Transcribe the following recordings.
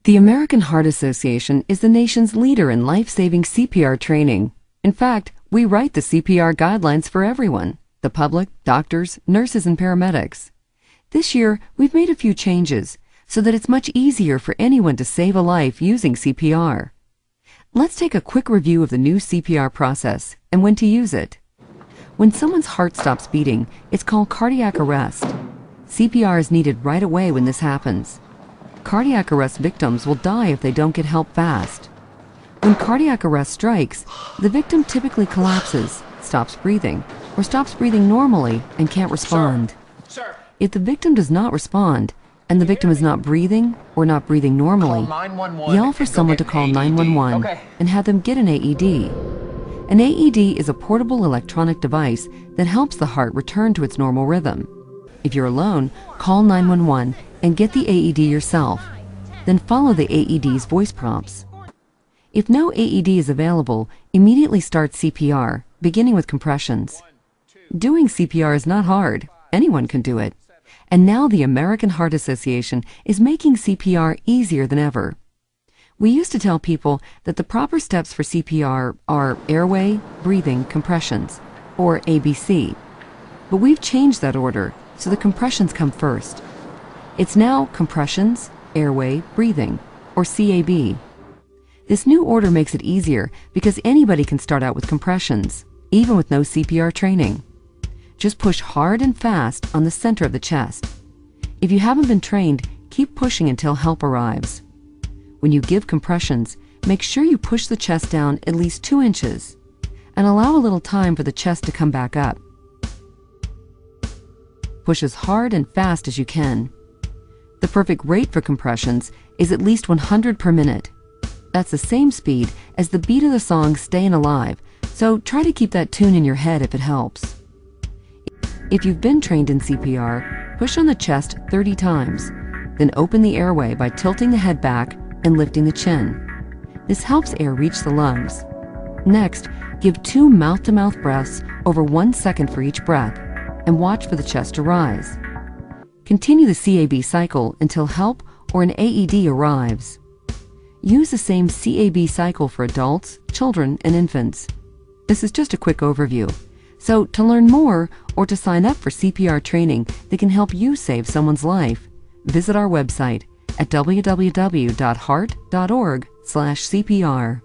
The American Heart Association is the nation's leader in life-saving CPR training. In fact, we write the CPR guidelines for everyone, the public, doctors, nurses, and paramedics. This year, we've made a few changes so that it's much easier for anyone to save a life using CPR. Let's take a quick review of the new CPR process and when to use it. When someone's heart stops beating, it's called cardiac arrest. CPR is needed right away when this happens. Cardiac arrest victims will die if they don't get help fast. When cardiac arrest strikes, the victim typically collapses, stops breathing, or stops breathing normally and can't respond. Sir. If the victim does not respond, and the victim is not breathing or not breathing normally, yell for someone to call 911 and have them get an AED. An AED is a portable electronic device that helps the heart return to its normal rhythm. If you're alone, call 911 and get the AED yourself. Then follow the AED's voice prompts. If no AED is available, immediately start CPR, beginning with compressions. Doing CPR is not hard. Anyone can do it. And now the American Heart Association is making CPR easier than ever. We used to tell people that the proper steps for CPR are airway, breathing, compressions, or ABC. But we've changed that order, so the compressions come first. It's now compressions, airway, breathing, or CAB. This new order makes it easier because anybody can start out with compressions, even with no CPR training. Just push hard and fast on the center of the chest. If you haven't been trained, keep pushing until help arrives. When you give compressions, make sure you push the chest down at least 2 inches and allow a little time for the chest to come back up. Push as hard and fast as you can. The perfect rate for compressions is at least 100 per minute. That's the same speed as the beat of the song Stayin' Alive, so try to keep that tune in your head if it helps. If you've been trained in CPR, push on the chest 30 times, then open the airway by tilting the head back and lifting the chin. This helps air reach the lungs. Next, give 2 mouth-to-mouth breaths over 1 second for each breath, and watch for the chest to rise. Continue the CAB cycle until help or an AED arrives. Use the same CAB cycle for adults, children, and infants. This is just a quick overview. So to learn more or to sign up for CPR training that can help you save someone's life, visit our website at www.heart.org/CPR.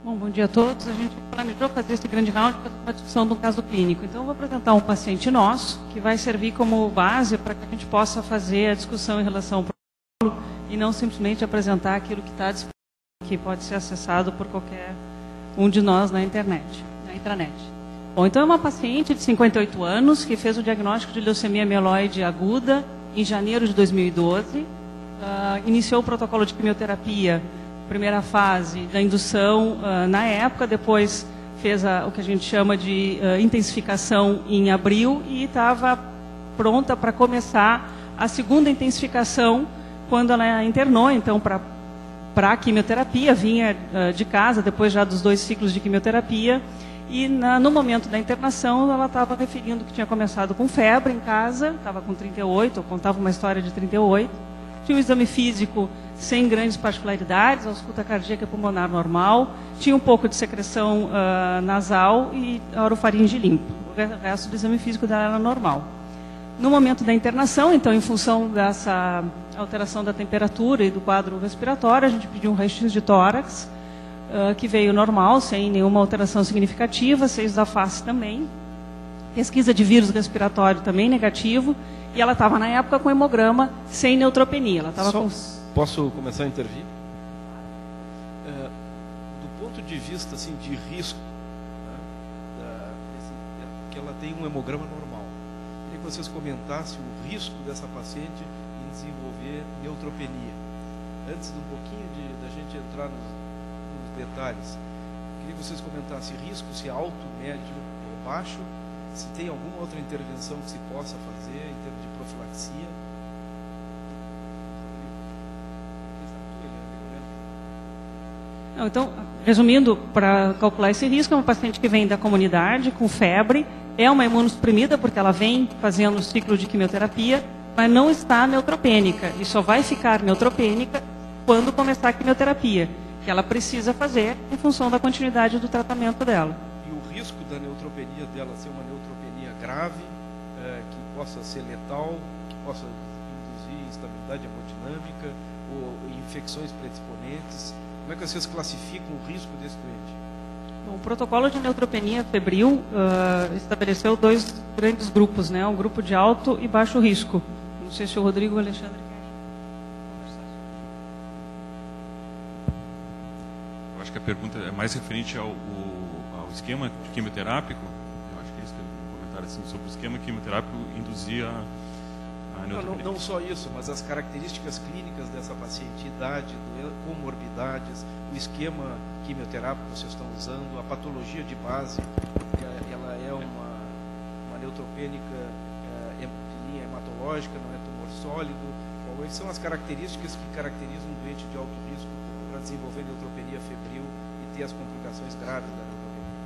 Bom dia a todos. A gente planejou fazer esse grande round para a discussão do caso clínico. Então, eu vou apresentar um paciente nosso que vai servir como base para que a gente possa fazer a discussão em relação ao protocolo e não simplesmente apresentar aquilo que está disponível, que pode ser acessado por qualquer um de nós na internet, na intranet. Bom, então é uma paciente de 58 anos que fez o diagnóstico de leucemia mieloide aguda em janeiro de 2012, iniciou o protocolo de quimioterapia, primeira fase da indução na época, depois fez o que a gente chama de intensificação em abril e estava pronta para começar a segunda intensificação quando ela internou, então, para a quimioterapia, vinha de casa, depois já dos 2 ciclos de quimioterapia, e no momento da internação ela estava referindo que tinha começado com febre em casa, estava com 38, eu contava uma história de 38, tinha um exame físico sem grandes particularidades, a ausculta cardíaca pulmonar normal, tinha um pouco de secreção nasal e a orofaringe limpa. O resto do exame físico dela era normal. No momento da internação, então, em função dessa alteração da temperatura e do quadro respiratório, a gente pediu um raio-x de tórax, que veio normal, sem nenhuma alteração significativa, seios da face também. Pesquisa de vírus respiratório também negativo, e ela estava, na época, com hemograma sem neutropenia. Ela estava com... Posso começar a intervir? Do ponto de vista assim, de risco, né, que ela tem um hemograma normal, queria que vocês comentassem o risco dessa paciente em desenvolver neutropenia. Antes de um pouquinho da gente entrar nos detalhes, queria que vocês comentassem risco, se é alto, médio ou baixo, se tem alguma outra intervenção que se possa fazer em termos de profilaxia. Então, resumindo, para calcular esse risco, é uma paciente que vem da comunidade com febre, é uma imunossuprimida porque ela vem fazendo o ciclo de quimioterapia, mas não está neutropênica, e só vai ficar neutropênica quando começar a quimioterapia, que ela precisa fazer em função da continuidade do tratamento dela. E o risco da neutropenia dela ser uma neutropenia grave, que possa ser letal, que possa induzir instabilidade hemodinâmica ou infecções predisponentes, como é que vocês classificam o risco desse doente? Bom, o protocolo de neutropenia febril estabeleceu 2 grandes grupos, né? Um grupo de alto e baixo risco. Não sei se o Rodrigo ou o Alexandre querem conversar sobre isso. Eu acho que a pergunta é mais referente ao esquema quimioterápico. Eu acho que eles querem comentar assim, sobre o esquema quimioterápico induzir a neutropenia. Não só isso, mas as características clínicas dessa paciente, idade, comorbidades, o esquema quimioterápico que vocês estão usando, a patologia de base, ela é uma neutropênica de linha hematológica, não é tumor sólido. Quais são as características que caracterizam um doente de alto risco para desenvolver neutropenia febril e ter as complicações graves da neutropenia?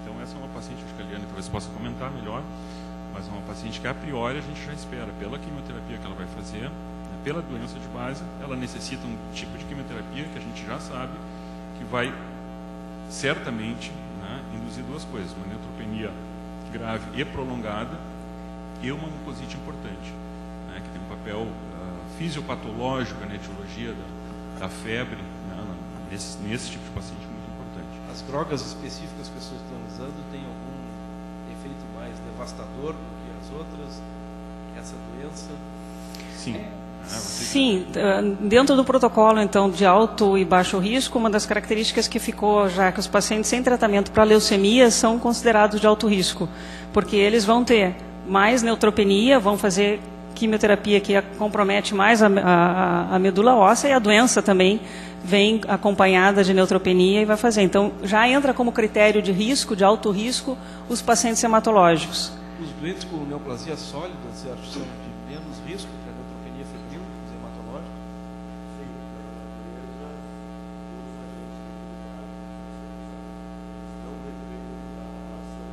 Então essa é uma paciente, acho que a Liane talvez possa comentar melhor, mas é uma paciente que a priori a gente já espera, pela quimioterapia que ela vai fazer, pela doença de base, ela necessita um tipo de quimioterapia que a gente já sabe que vai certamente, né, induzir 2 coisas, uma neutropenia grave e prolongada e uma mucosite importante, né, que tem um papel fisiopatológico na etiologia da febre, né, nesse tipo de paciente muito importante. As drogas específicas que as pessoas estão usando têm algum efeito mais devastador do que as outras, essa doença? Sim. Sim, dentro do protocolo então de alto e baixo risco, uma das características que ficou já que os pacientes sem tratamento para leucemia são considerados de alto risco, porque eles vão ter mais neutropenia, vão fazer quimioterapia que compromete mais a medula óssea, e a doença também vem acompanhada de neutropenia e vai fazer. Então, já entra como critério de risco, de alto risco, os pacientes hematológicos. Os doentes com neoplasia sólida, você acha que são de menos risco para a neutropenia febril, os hematológicos? Sim, pela natureza, todos os agentes não dependem da relação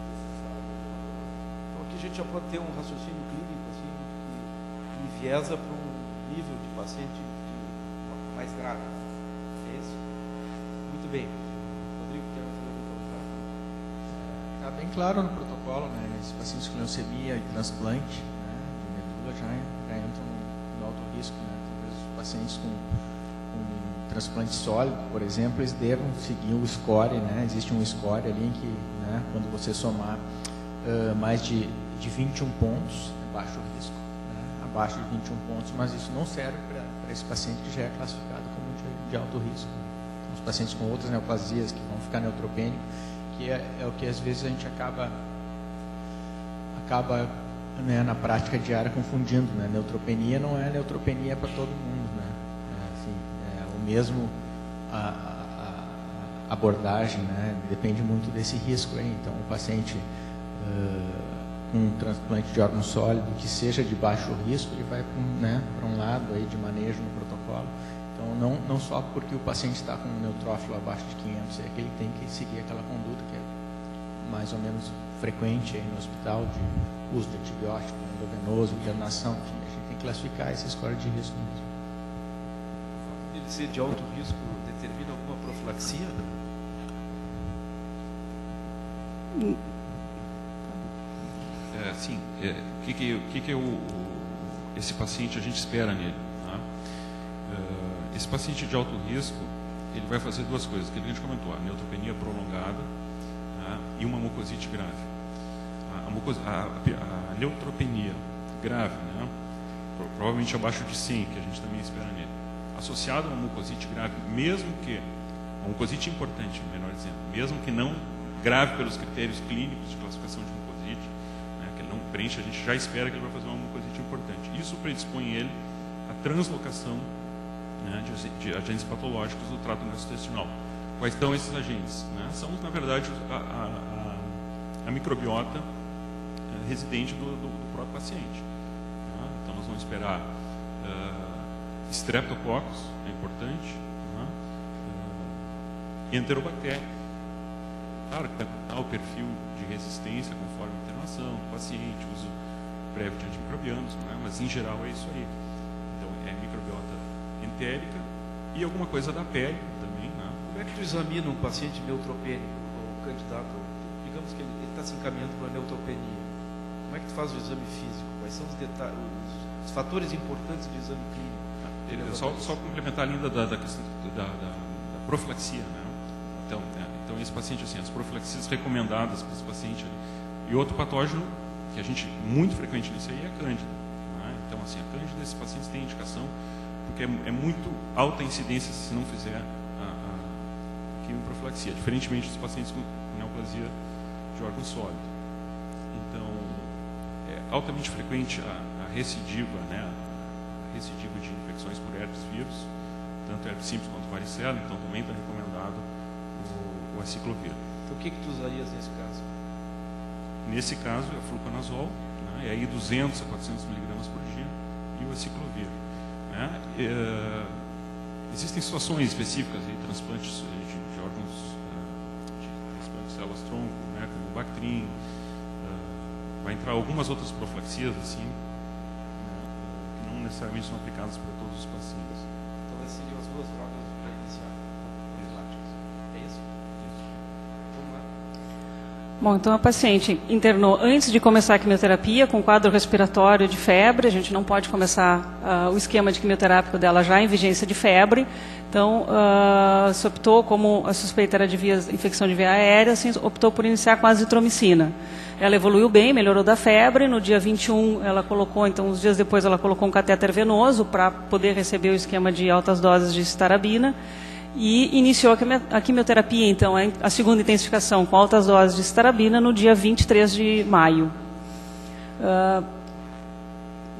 necessária. Então, aqui a gente já pode ter um raciocínio clínico assim, que enviesa para um nível de paciente mais grave. É isso? Muito bem. Rodrigo, quer colocar? Está bem claro no protocolo, né? Esses pacientes com leucemia e transplante, né, de medula já entram no alto risco, né? Talvez os pacientes com transplante sólido, por exemplo, eles devam seguir o score, né? Existe um score ali em que, né, quando você somar mais de 21 pontos, é baixo risco, né? Abaixo de 21 pontos, mas isso não serve para esse paciente que já é classificado como de alto risco. Então, os pacientes com outras neoplasias que vão ficar neutropênicos, que é o que às vezes a gente acaba né, na prática diária confundindo, né? Neutropenia não é neutropenia para todo mundo, né? É o mesmo a abordagem, né? Depende muito desse risco aí. Então, o paciente com um transplante de órgão sólido que seja de baixo risco, ele vai para um lado aí de manejo no protocolo. Então, não só porque o paciente está com um neutrófilo abaixo de 500, é que ele tem que seguir aquela conduta que é mais ou menos frequente aí no hospital, de uso de antibiótico, endovenoso, internação, enfim, a gente tem que classificar esse score de risco mesmo. O fato dele ser de alto risco determina alguma profilaxia? Sim. O que esse paciente a gente espera nele? Tá? Esse paciente de alto risco, ele vai fazer 2 coisas, que a gente comentou, a neutropenia prolongada, tá? E uma mucosite grave. A neutropenia grave, né? Provavelmente abaixo de 100, que a gente também espera nele, associado a uma mucosite grave, mesmo que, uma mucosite importante, melhor dizendo, mesmo que não grave pelos critérios clínicos de classificação de mucosite, né, que ele não preenche, a gente já espera que ele vai fazer uma mucosite importante. Isso predispõe ele à translocação, né, de agentes patológicos do trato gastrointestinal. Quais são esses agentes? Né? São, na verdade, a microbiota residente do próprio paciente. Tá? Então, nós vamos esperar Streptococcus, é importante, tá? Enterobactéria. Claro que vai mudar o perfil de resistência conforme a internação do paciente, uso breve de antimicrobianos, não é? Mas em geral é isso aí. Então é microbiota entérica e alguma coisa da pele também, né? Como é que tu examina um paciente neutropênico, o candidato, digamos que ele está se encaminhando para a neutropenia? Como é que tu faz o exame físico? Quais são os detalhes, os fatores importantes do exame clínico? Só complementar ainda da questão da profilaxia, né? Então esse paciente, assim, as profilaxias recomendadas para esse paciente. E outro patógeno que a gente muito frequente nisso aí é a cândida, né? Então, assim, a cândida, esses pacientes têm indicação, porque é muito alta a incidência se não fizer a quimioprofilaxia, diferentemente dos pacientes com neoplasia de órgão sólido. Então, é altamente frequente a recidiva, né? A recidiva de infecções por herpes vírus, tanto herpes simples quanto varicela, então também está recomendado o aciclovir. Então, o que tu usarias nesse caso? Nesse caso, é o fluconazol, né? E aí 200 a 400 miligramas por dia, e o aciclovir, né? Existem situações específicas aí, transplantes de órgãos, de transplantes de células-tronco, né? Como o Bactrim, vai entrar algumas outras profilaxias, assim, que não necessariamente são aplicadas para todos os pacientes. Então, essas seriam as duas drogas para iniciar, profiláticas. É isso? Vamos lá. Bom, então a paciente internou antes de começar a quimioterapia com quadro respiratório de febre. A gente não pode começar o esquema de quimioterápico dela já em vigência de febre. Então, se optou, como a suspeita era de infecção de via aérea, assim, optou por iniciar com azitromicina. Ela evoluiu bem, melhorou da febre. No dia 21, ela colocou, então, uns dias depois, ela colocou um catéter venoso para poder receber o esquema de altas doses de citarabina. E iniciou a quimioterapia, então, a segunda intensificação com altas doses de citarabina no dia 23 de maio.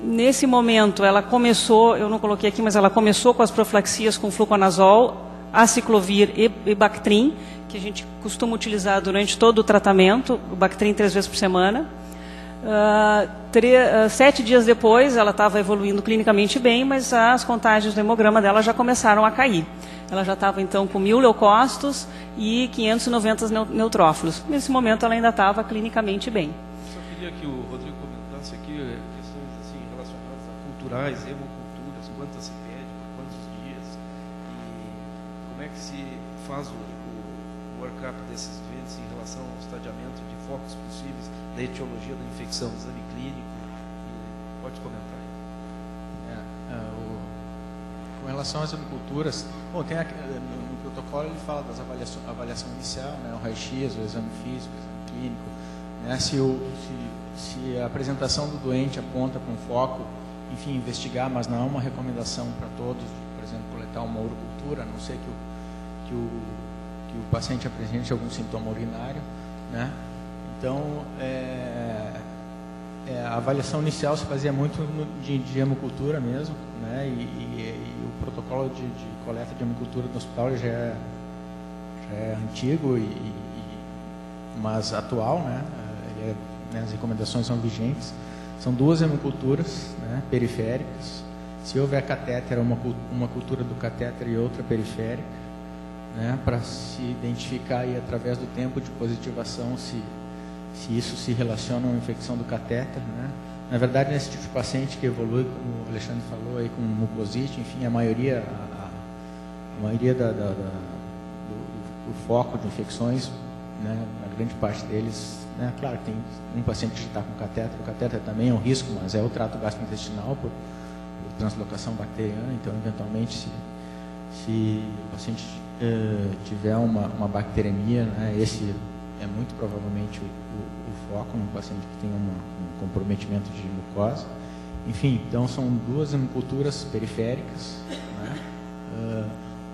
Nesse momento, ela começou, eu não coloquei aqui, mas ela começou com as profilaxias com fluconazol, aciclovir e Bactrim, que a gente costuma utilizar durante todo o tratamento, o Bactrim 3 vezes por semana. 7 dias depois, ela estava evoluindo clinicamente bem, mas as contagens do hemograma dela já começaram a cair. Ela já estava, então, com 1.000 leucócitos e 590 neutrófilos. Nesse momento, ela ainda estava clinicamente bem. Só queria que o Rodrigo comentasse aqui questões assim, relacionadas a culturais, hemoculturas, quantas se pede, por quantos dias, e como é que se faz o workup desses doentes em relação ao estadiamento de focos possíveis da etiologia da infecção, exame clínico. Pode comentar aí. Com relação às hemoculturas, bom, tem no protocolo ele fala das avaliação inicial, né, o raio-x, o exame físico, o exame clínico, né, se a apresentação do doente aponta para um foco, enfim, investigar, mas não é uma recomendação para todos, por exemplo, coletar uma urocultura, a não ser que o paciente apresente algum sintoma urinário, né? Então, a avaliação inicial se fazia muito de hemocultura mesmo, né? E o protocolo de coleta de hemocultura no hospital já é antigo, mas atual, né? As recomendações são vigentes. São 2 hemoculturas, né, periféricas. Se houver catéter, uma cultura do catéter e outra periférica, né, para se identificar aí, através do tempo de positivação se isso se relaciona a uma infecção do catéter, né? Na verdade, nesse tipo de paciente que evolui, como o Alexandre falou, aí, com mucosite, enfim, a maioria do foco de infecções, né, na grande parte deles, né, claro que tem um paciente que já está com catéter, o catéter também é um risco, mas é o trato gastrointestinal por translocação bacteriana, então, eventualmente, se o paciente tiver uma bacteremia, né, esse é muito provavelmente o foco num paciente que tem um comprometimento de mucosa. Enfim, então são 2 hemoculturas periféricas, né?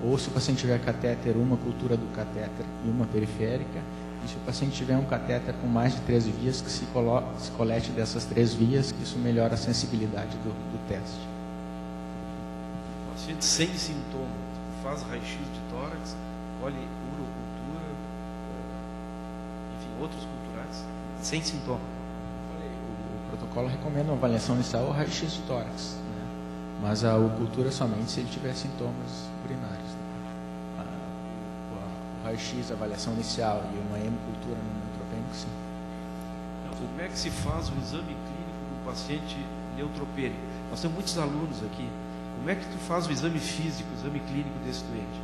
Ou se o paciente tiver catéter, uma cultura do catéter e uma periférica. E se o paciente tiver um catéter com mais de 13 vias, que se colete dessas 3 vias, que isso melhora a sensibilidade do teste. O paciente sem sintoma, faz raio-x de tórax, colhe urocultura, enfim, outros culturais, sem sintoma. O protocolo recomenda uma avaliação inicial ou raio-x de tórax, né? Mas a urocultura somente se ele tiver sintomas urinários. Né? O raio-x, a avaliação inicial e uma hemocultura no neutropênico, sim. Então, como é que se faz o exame clínico do paciente neutropênico. Nós temos muitos alunos aqui. Como é que tu faz o exame físico, o exame clínico desse doente?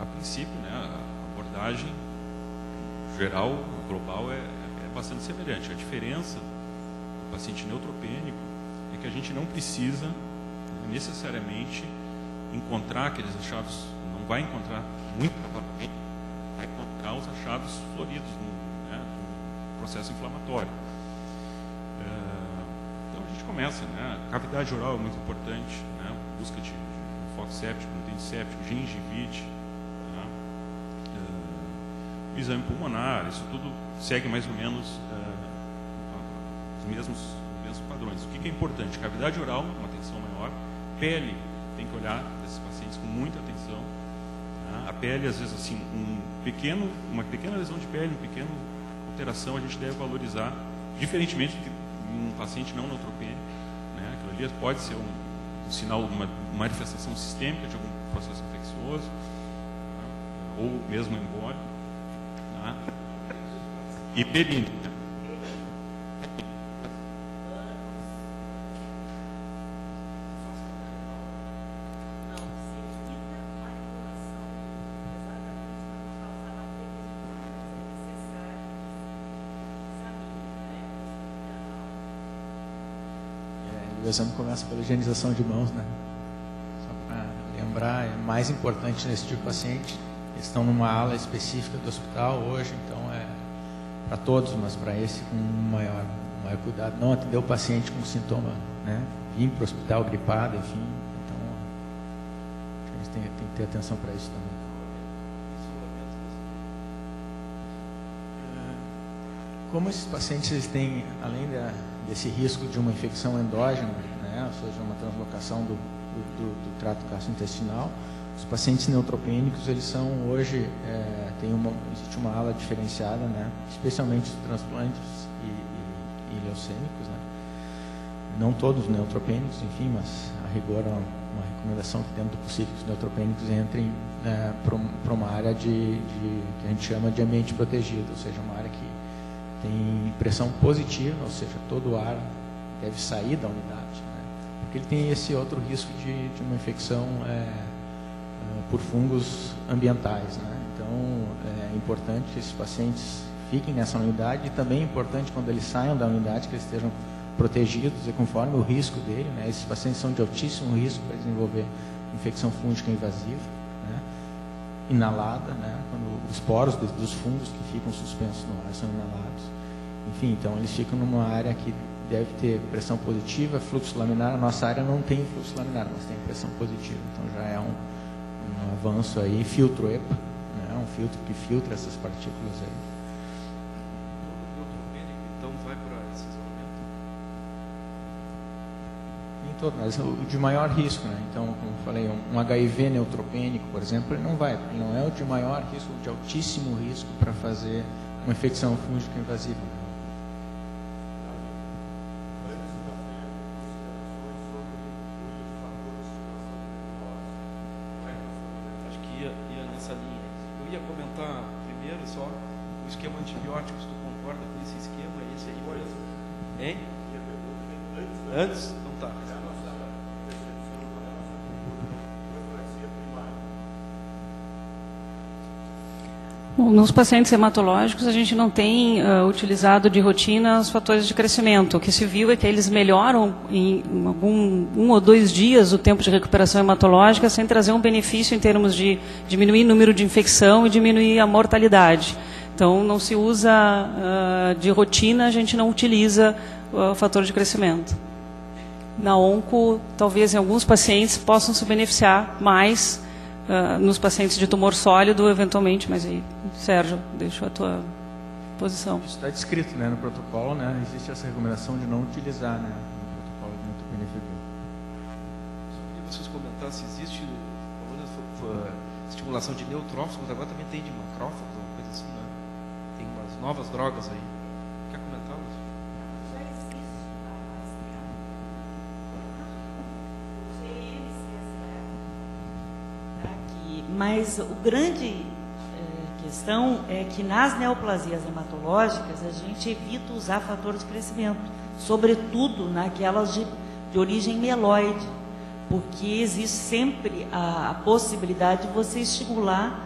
A princípio, né, a abordagem geral, global, é bastante semelhante. A diferença do paciente neutropênico é que a gente não precisa necessariamente encontrar aqueles achados, não vai encontrar muito provavelmente, vai encontrar os achados floridos no processo inflamatório. Então a gente começa, né? A cavidade oral é muito importante, né? Busca de foco séptico, glutênio séptico, gengivite, né? O exame pulmonar, isso tudo segue mais ou menos os mesmos padrões. O que é importante? Cavidade oral, uma atenção maior. Pele, tem que olhar esses pacientes com muita atenção. Tá? A pele, às vezes, assim, uma pequena lesão de pele, uma pequena alteração, a gente deve valorizar, diferentemente de um paciente não neutropênico. Né? Aquilo ali pode ser um sinal, uma manifestação sistêmica de algum processo infeccioso, tá? Ou mesmo embólico. Tá? E pelínica. O exame começa pela higienização de mãos, né? Só para lembrar, é mais importante nesse tipo de paciente. Eles estão numa ala específica do hospital hoje, então é para todos, mas para esse com maior cuidado. Não atender o paciente com sintoma, né? Vir para o hospital gripado, enfim. Então, a gente tem que ter atenção para isso também. Como esses pacientes eles têm, além desse risco de uma infecção endógena, né, ou seja, uma translocação do trato gastrointestinal, os pacientes neutropênicos, eles são hoje, existe uma ala diferenciada, né, especialmente os transplantes e leucêmicos, né, não todos neutropênicos, enfim, mas a rigor é uma recomendação que dentro do possível que os neutropênicos entrem para uma área que a gente chama de ambiente protegido, ou seja, uma área que tem pressão positiva, ou seja, todo o ar deve sair da unidade, né? Porque ele tem esse outro risco de uma infecção por fungos ambientais, né? Então, é importante que esses pacientes fiquem nessa unidade e também é importante quando eles saiam da unidade que eles estejam protegidos e conforme o risco dele, né? Esses pacientes são de altíssimo risco para desenvolver infecção fúngica invasiva, né? Inalada, né? Quando os poros dos fungos que ficam suspensos no ar são inalados. Enfim, então eles ficam numa área que deve ter pressão positiva, fluxo laminar. A nossa área não tem fluxo laminar, mas tem pressão positiva. Então já é um avanço aí. Filtro EPA, né? Um filtro que filtra essas partículas aí. Então vai para esse isolamento? Em todo, mas o de maior risco, né? Então, como eu falei, um HIV neutropênico, por exemplo, ele não vai, ele não é o de maior risco, de altíssimo risco para fazer uma infecção fúngica invasiva. Acho que ia nessa linha. Eu ia comentar primeiro só o esquema antibiótico, se tu concorda com esse esquema, esse aí mesmo. Hein? Antes? Então tá. Bom, nos pacientes hematológicos, a gente não tem utilizado de rotina os fatores de crescimento. O que se viu é que eles melhoram em um ou 2 dias o tempo de recuperação hematológica sem trazer um benefício em termos de diminuir o número de infecção e diminuir a mortalidade. Então, não se usa de rotina, a gente não utiliza o fator de crescimento. Na onco, talvez em alguns pacientes possam se beneficiar mais nos pacientes de tumor sólido, eventualmente, mas aí, Sérgio, deixo a tua posição. Isso está descrito, né, no protocolo, né, existe essa recomendação de não utilizar, né, no protocolo de neutropenia. Só queria que vocês comentassem se existe estimulação de neutrófilos, mas agora também tem de macrófagos, uma coisa assim, né? Tem umas novas drogas aí. Quer comentar, Lúcio? Já existe há mais tempo. Mas o grande questão é que nas neoplasias hematológicas a gente evita usar fator de crescimento, sobretudo naquelas de origem mieloide, porque existe sempre a possibilidade de você estimular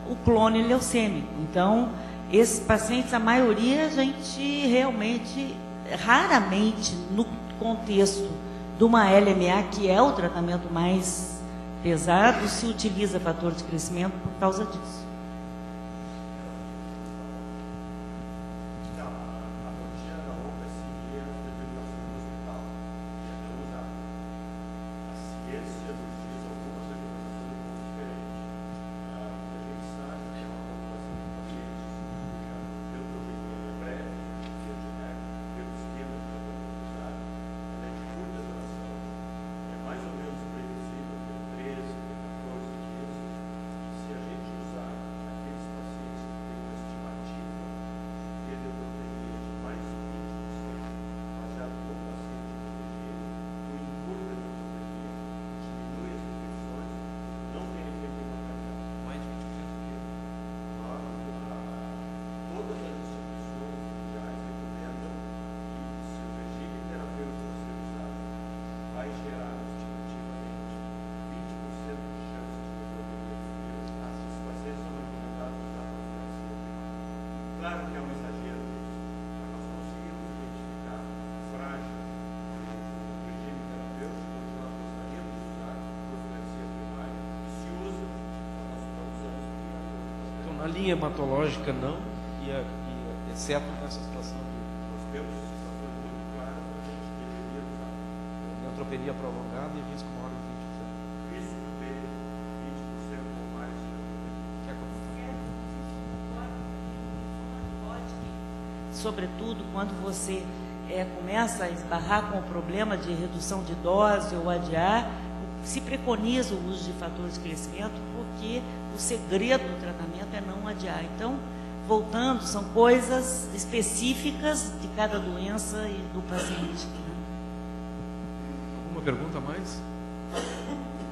o clone leucêmico. Então, esses pacientes, a maioria, a gente realmente, raramente, no contexto de uma LMA, que é o tratamento mais pesado, se utiliza fator de crescimento por causa disso. A rotina da OPA é seguir as determinações do hospital, e é não usar. A ciência nos diz algumas recomendações um pouco diferentes. O que a gente sabe é uma população de pacientes cuja neutropenia é breve, pelo esquema que já foi utilizado, ela é de curta duração, é mais ou menos previsível ter 13, 14 dias. Se a gente usar aqueles pacientes que têm uma estimativa de neutropenia de mais de 20%, baseado no paciente protegido, o input da neutropenia diminui as infecções, não tem efeito imaterial. Mais de 20% do quê? Todas as instituições mundiais recomendam que, se o regime terapêutico a ser usado vai gerar estimativamente 20% de chance de neutropenia inferior, esses pacientes são recomendados usar profilaxia primária. Claro que é um exagero isso, mas nós conseguimos identificar frágil no regime terapêutico, onde nós gostaríamos de usar profilaxia primária, e se usa, nós estamos usando isso porque Então, na linha hematológica, não, exceto nessa situação de nós temos situações muito claras onde a gente deveria usar. neutropenia prolongada e risco maior de 20%. Risco de 20% ou mais de neutropenia. Quer comentar? Sobretudo quando você começa a esbarrar com o problema de redução de dose ou adiar, se preconiza o uso de fatores de crescimento, porque o segredo do tratamento é não adiar. Então, voltando, são coisas específicas de cada doença e do paciente. Alguma pergunta a mais?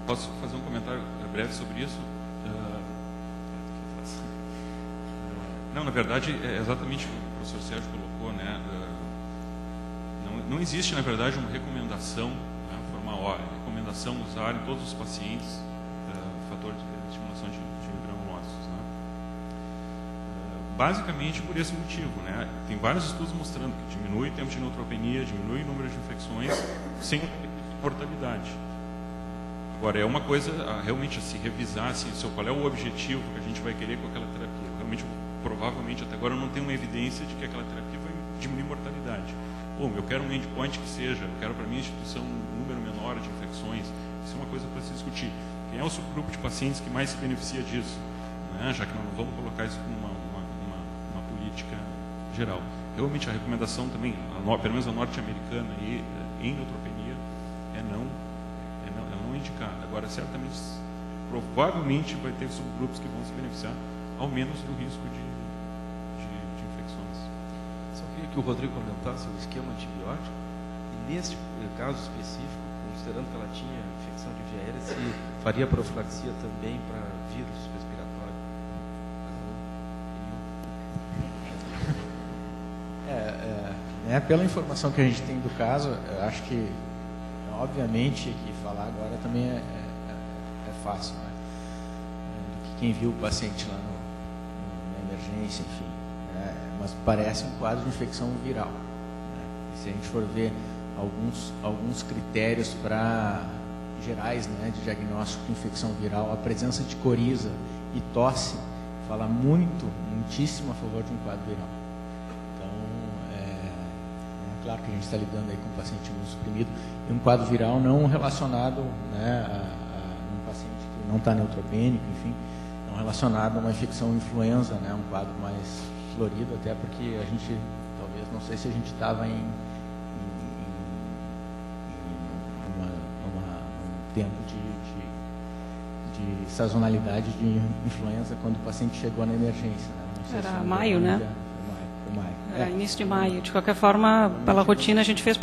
Posso fazer um comentário breve sobre isso? Não, na verdade, é exatamente o que o professor Sérgio colocou, né? Não existe, na verdade, uma recomendação, né, formal, recomendação usar em todos os pacientes fator de estimulação de granulócitos, né? Basicamente por esse motivo, né? Tem vários estudos mostrando que diminui o tempo de neutropenia, diminui o número de infecções sem mortalidade. Agora, é uma coisa realmente a se revisar, assim, qual é o objetivo que a gente vai querer com aquela terapia. Realmente, provavelmente, até agora, eu não tenho uma evidência de que aquela terapia vai diminuir mortalidade. Bom, eu quero um endpoint que seja, eu quero para minha instituição um número menor de infecções. Isso é uma coisa para se discutir. Quem é o subgrupo de pacientes que mais se beneficia disso? Né? Já que nós não vamos colocar isso como uma política geral. Realmente, a recomendação também, pelo menos a norte-americana e em neutropenia, é não indicar. Agora, certamente, provavelmente vai ter subgrupos que vão se beneficiar, ao menos do risco de infecções. Só queria que o Rodrigo comentasse o esquema antibiótico e, nesse caso específico, considerando que ela tinha infecção de via aérea, se faria profilaxia também para vírus respiratório. Pela informação que a gente tem do caso, eu acho que, obviamente, que falar agora também é fácil, né? Do que quem viu o paciente lá na emergência, enfim. Mas parece um quadro de infecção viral, né? E se a gente for ver alguns critérios gerais, né, de diagnóstico de infecção viral, a presença de coriza e tosse fala muitíssimo a favor de um quadro viral. Claro que a gente está lidando aí com um paciente imunossuprimido e um quadro viral não relacionado, né, a um paciente que não está neutropênico, enfim, não relacionado a uma infecção influenza, né, um quadro mais florido, até porque a gente, talvez, não sei se a gente estava em um tempo de sazonalidade de influenza quando o paciente chegou na emergência. Né? Não sei Era se maio, né? Maio. Era início de maio. De qualquer forma, pela rotina, a gente faz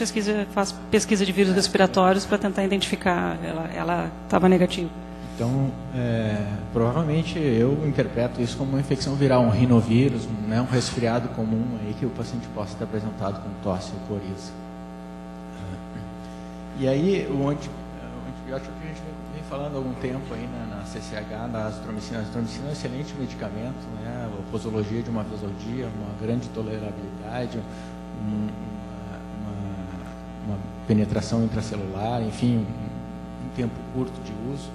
pesquisa de vírus respiratórios para tentar identificar. Ela estava negativa. Então, provavelmente eu interpreto isso como uma infecção viral, um rinovírus, né, um resfriado comum aí que o paciente possa ter apresentado com tosse ou coriza. E aí, o antibiótico que a gente vem falando há algum tempo aí, né, na CCH, da azitromicina. A azitromicina é um excelente medicamento, né, a posologia de uma vez ao dia, uma grande tolerabilidade, uma penetração intracelular, enfim, um tempo curto de uso,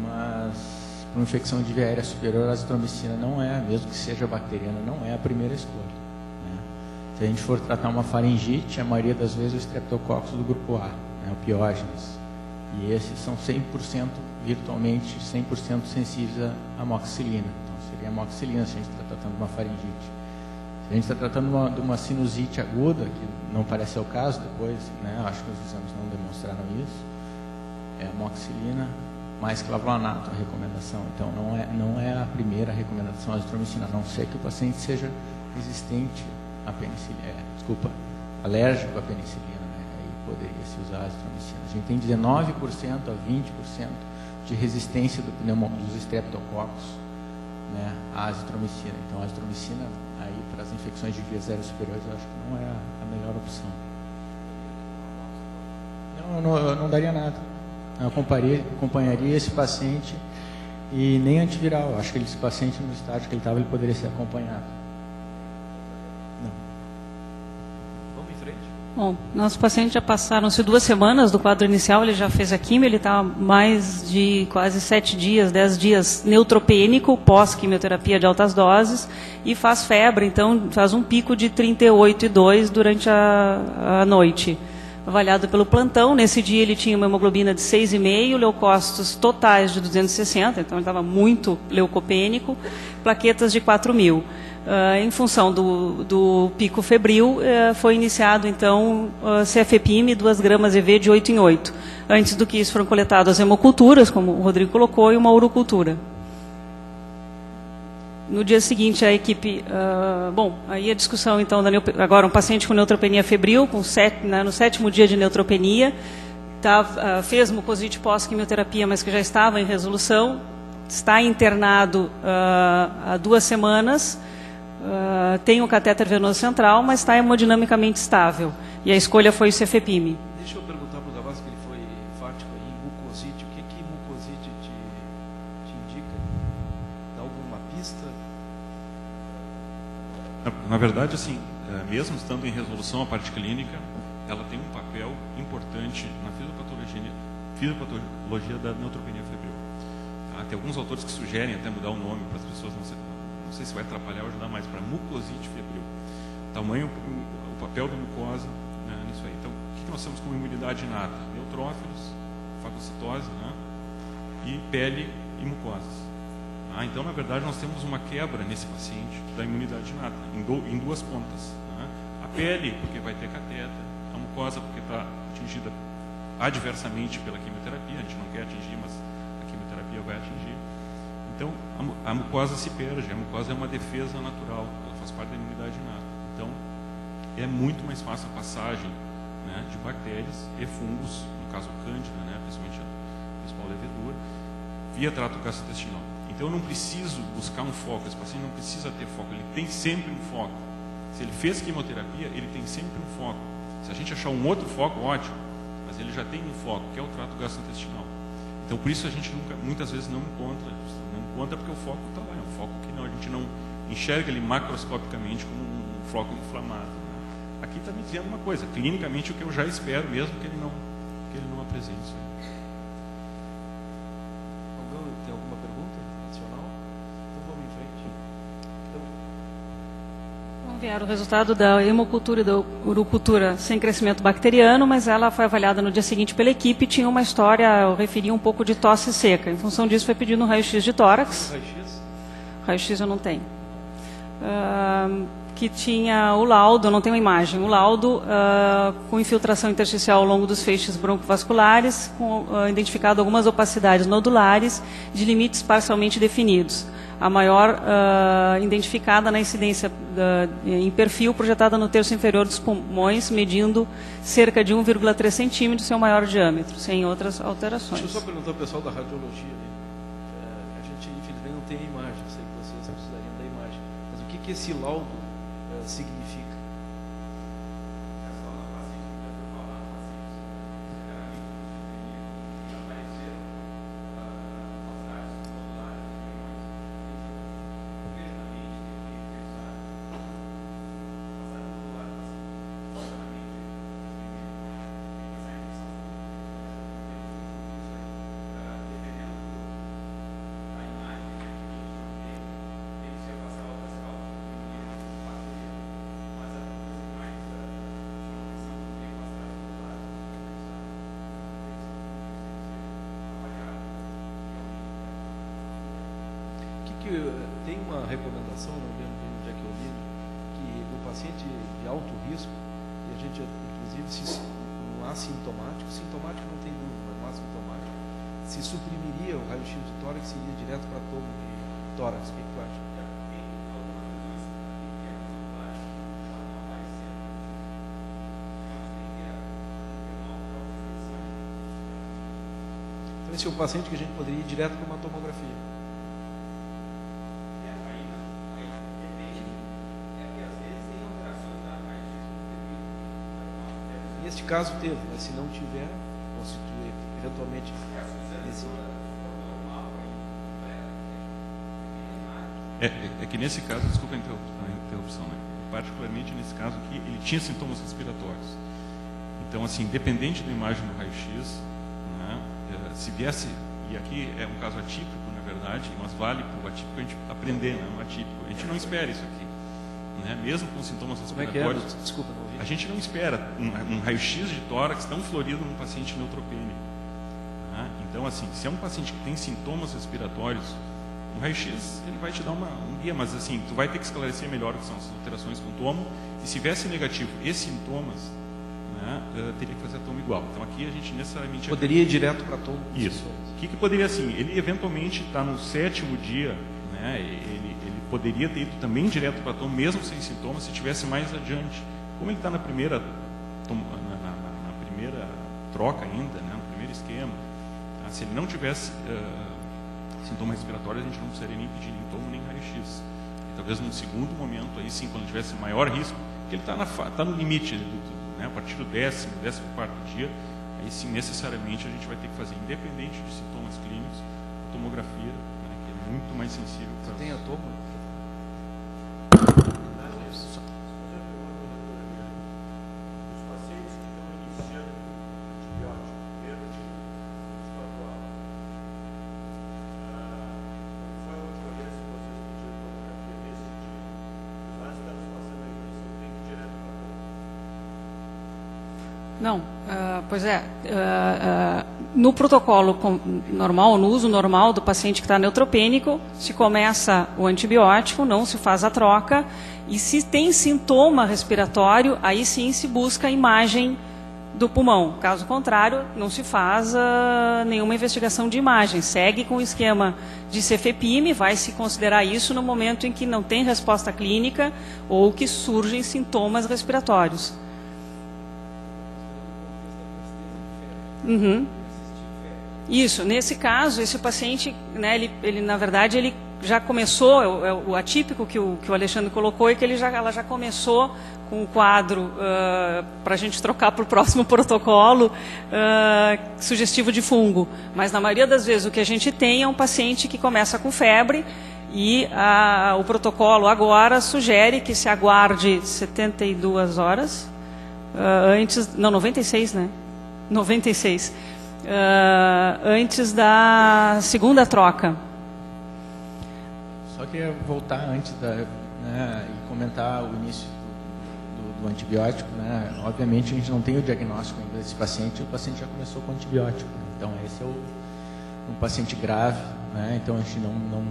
mas para uma infecção de via aérea superior, a azitromicina não é, mesmo que seja bacteriana, não é a primeira escolha. Se a gente for tratar uma faringite, a maioria das vezes é o Streptococcus do grupo A, né, o Piógenes. E esses são 100%, virtualmente 100% sensíveis à amoxicilina. Então, seria a amoxicilina se a gente está tratando de uma faringite. Se a gente está tratando de uma sinusite aguda, que não parece ser o caso depois, né, acho que os exames não demonstraram isso, é a amoxicilina mais clavulanato a recomendação. Então, não é a primeira recomendação a azitromicina, a não ser que o paciente seja resistente a penicilina, alérgico à penicilina, né? Aí poderia se usar a azitromicina. A gente tem 19% a 20% de resistência dos estreptococcus, né, à azitromicina. Então a azitromicina aí para as infecções de vias aéreas superiores eu acho que não é a melhor opção. Eu não daria nada. Eu acompanharia esse paciente e nem antiviral. Eu acho que esse paciente no estágio que ele estava, ele poderia ser acompanhado. Bom, nossos pacientes já passaram-se 2 semanas do quadro inicial, ele já fez a quimio, ele está mais de quase 7 dias, 10 dias neutropênico, pós-quimioterapia de altas doses, e faz febre, então faz um pico de 38,2 durante a noite. Avaliado pelo plantão, nesse dia ele tinha uma hemoglobina de 6,5, leucócitos totais de 260, então ele estava muito leucopênico, plaquetas de 4.000. Em função do pico febril, foi iniciado, então, CFEPIME, 2 gramas EV de 8 em 8. Antes do que isso, foram coletadas as hemoculturas, como o Rodrigo colocou, e uma urocultura. No dia seguinte, a equipe... bom, aí a discussão, então, agora um paciente com neutropenia febril, no 7º dia de neutropenia, fez mucosite pós-quimioterapia, mas que já estava em resolução, está internado há 2 semanas, tem um catéter venoso central, mas está hemodinamicamente estável. E a escolha foi o CFEPIME. Deixa eu perguntar para o Gavassi, que ele foi enfático aí em mucosite. O que mucosite te indica? Dá alguma pista? Na verdade, assim, mesmo estando em resolução a parte clínica, ela tem um papel importante na fisiopatologia da neutropenia febril. Tem alguns autores que sugerem até mudar o nome para as pessoas não sei se vai atrapalhar ou ajudar mais, para mucosite febril. Tamanho, o papel da mucosa, né, nisso aí. Então, o que nós temos como imunidade inata? Neutrófilos, fagocitose, né, e pele e mucosas. Então, na verdade, nós temos uma quebra nesse paciente da imunidade inata, em 2 pontas. Né? A pele, porque vai ter catéter, a mucosa, porque está atingida adversamente pela quimioterapia, a gente não quer atingir, mas a quimioterapia vai atingir. Então, a mucosa se perde, a mucosa é uma defesa natural, ela faz parte da imunidade inata. Então, é muito mais fácil a passagem, né, de bactérias e fungos, no caso cândida, né, principalmente a principal levedura, via trato gastrointestinal. Então, eu não preciso buscar um foco, esse paciente não precisa ter foco, ele tem sempre um foco. Se ele fez quimioterapia, ele tem sempre um foco. Se a gente achar um outro foco, ótimo, mas ele já tem um foco, que é o trato gastrointestinal. Então, por isso a gente muitas vezes não encontra porque o foco está lá, é um foco que a gente não enxerga ele macroscopicamente como um foco inflamado. Né? Aqui está me dizendo uma coisa, clinicamente o que eu já espero mesmo que ele não apresente. Alguém tem alguma pergunta adicional? Então vamos em frente. Vamos ver o resultado da hemocultura e da urocultura sem crescimento bacteriano, mas ela foi avaliada no dia seguinte pela equipe e tinha uma história, eu referi um pouco de tosse seca. Em função disso, foi pedido um raio-x de tórax. Raio-x? Raio-x eu não tenho. Que tinha o laudo, eu não tenho a imagem, o laudo com infiltração intersticial ao longo dos feixes broncovasculares, identificado algumas opacidades nodulares de limites parcialmente definidos. A maior identificada na incidência em perfil projetada no terço inferior dos pulmões, medindo cerca de 1,3 centímetros, seu maior diâmetro, sem outras alterações. Deixa eu só perguntar ao pessoal da radiologia ali. A gente, infelizmente, não tem a imagem, eu sei que vocês precisariam da imagem. Mas o que esse laudo significa? tem uma recomendação, não lembro bem onde é que eu li, que no paciente de alto risco, e a gente, inclusive, se no assintomático, sintomático não tem dúvida, mas no assintomático, se suprimiria o raio-x de tórax e iria direto para tomo de tórax. O que tu acha? Então, esse é o paciente que a gente poderia ir direto para uma tomografia. Neste caso teve, mas se não tiver, ou se tu eventualmente nesse... É que nesse caso, desculpa a interrupção, né? Particularmente nesse caso aqui, ele tinha sintomas respiratórios. Então, assim, independente da imagem do raio-x, né, se viesse, e aqui é um caso atípico, na verdade, mas vale para o atípico a gente aprender, né, no atípico. A gente não espera isso aqui. Né? Mesmo com sintomas respiratórios, Desculpa, não ouvi. a gente não espera um raio-x de tórax tão florido num paciente neutropênico. Né? Então, assim, se é um paciente que tem sintomas respiratórios, um raio-x ele vai te dar um guia, mas assim, tu vai ter que esclarecer melhor o que são as alterações com tomo, e se viesse negativo e sintomas, né, teria que fazer a tomo igual. Então, aqui a gente necessariamente... Poderia ir direto para tomo. Isso. O que poderia, assim, ele eventualmente está no 7º dia, né, ele poderia ter ido também direto para tomo, mesmo sem sintomas, se tivesse mais adiante. Como ele está na primeira troca ainda, né, no primeiro esquema, tá? Se ele não tivesse sintomas respiratórios, a gente não precisaria nem pedir nem tomo nem raio-x. Talvez num segundo momento, aí sim, quando tivesse maior risco, porque ele está no limite, né, a partir do 10º, 14º dia, aí sim, necessariamente, a gente vai ter que fazer, independente de sintomas clínicos, a tomografia, né, que é muito mais sensível. Você tem a tomo? Não, pois é, no protocolo normal, no uso normal do paciente que está neutropênico, se começa o antibiótico, não se faz a troca, e se tem sintoma respiratório, aí sim se busca a imagem do pulmão. Caso contrário, não se faz nenhuma investigação de imagem. Segue com o esquema de Cefepime, vai se considerar isso no momento em que não tem resposta clínica ou que surgem sintomas respiratórios. Uhum. Isso, nesse caso, esse paciente, né, ele na verdade, ele já começou, o atípico que o Alexandre colocou, é que ela já começou com o quadro, para a gente trocar para o próximo protocolo, sugestivo de fungo. Mas, na maioria das vezes, o que a gente tem é um paciente que começa com febre e o protocolo agora sugere que se aguarde 72 horas, antes, não, 96, né? 96, antes da segunda troca. Só queria voltar antes e comentar o início do antibiótico, né? Obviamente a gente não tem o diagnóstico ainda desse paciente, o paciente já começou com antibiótico, então esse é um paciente grave, né? Então a gente não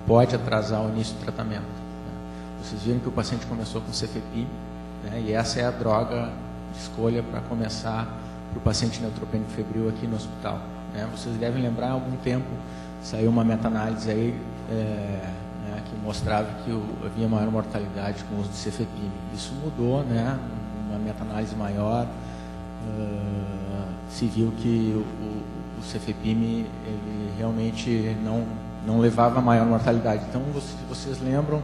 pode atrasar o início do tratamento, né? Vocês viram que o paciente começou com Cefepime, né? E essa é a droga de escolha para começar para o paciente neutropênico febril aqui no hospital, né? Vocês devem lembrar, há algum tempo saiu uma meta-análise aí que mostrava que havia maior mortalidade com o uso de Cefepime. Isso mudou, né? Uma meta-análise maior se viu que o Cefepime ele realmente não levava a maior mortalidade. Então, vocês lembram,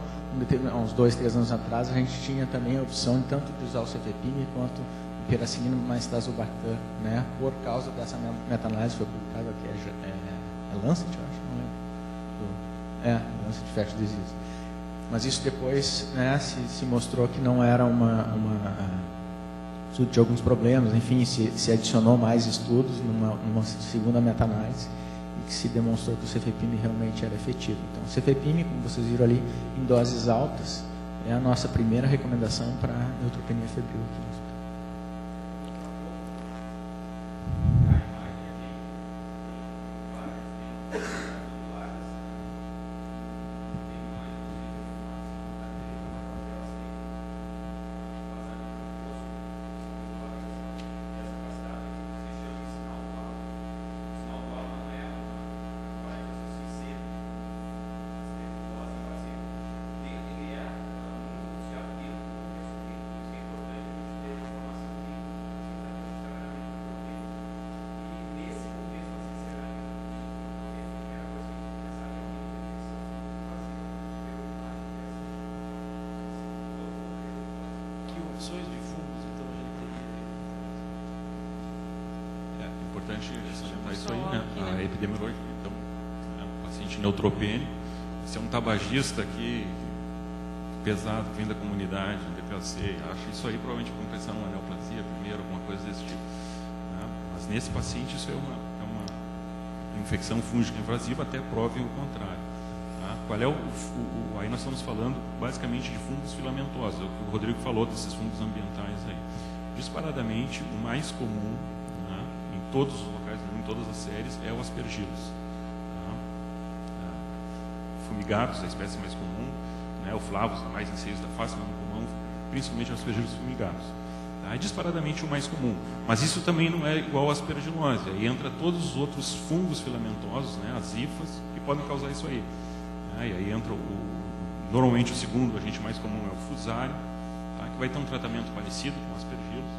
há uns 2, 3 anos atrás, a gente tinha também a opção tanto de usar o Cefepime quanto piracilina mais tazobactam, né? Por causa dessa meta-análise foi publicada aqui, é Lancet, eu acho, não lembro. Lancet Infectious Disease. Mas isso depois, né, se mostrou que não era de alguns problemas, enfim, se adicionou mais estudos numa segunda meta-análise e que se demonstrou que o Cefepime realmente era efetivo. Então, o Cefepime, como vocês viram ali, em doses altas, é a nossa primeira recomendação para neutropenia febril. infecções de fungos, então a gente teria. É importante salientar isso aí, né? A epidemiologia, então, o paciente neutropênico, se é um tabagista aqui, pesado, que vem da comunidade, um DPAC, acha isso aí provavelmente vão pensar numa neoplasia primeiro, alguma coisa desse tipo. Né? Mas nesse paciente isso é uma infecção fúngica invasiva, até prove o contrário. Tá? Qual é aí nós estamos falando basicamente de fungos filamentosos, é o que o Rodrigo falou desses fungos ambientais aí. Disparadamente, o mais comum, né, em todos os locais, em todas as séries, é o aspergillus. Tá? Fumigados, a espécie mais comum, né, o flavus, mais enseios da face, não comum, principalmente os aspergillus fumigados. Tá? É disparadamente o mais comum. Mas isso também não é igual à aspergilose. Aí entra todos os outros fungos filamentosos, né, as hifas, que podem causar isso aí. Tá? E aí entra normalmente o segundo agente mais comum é o fusário, tá? Que vai ter um tratamento parecido com o aspergillus.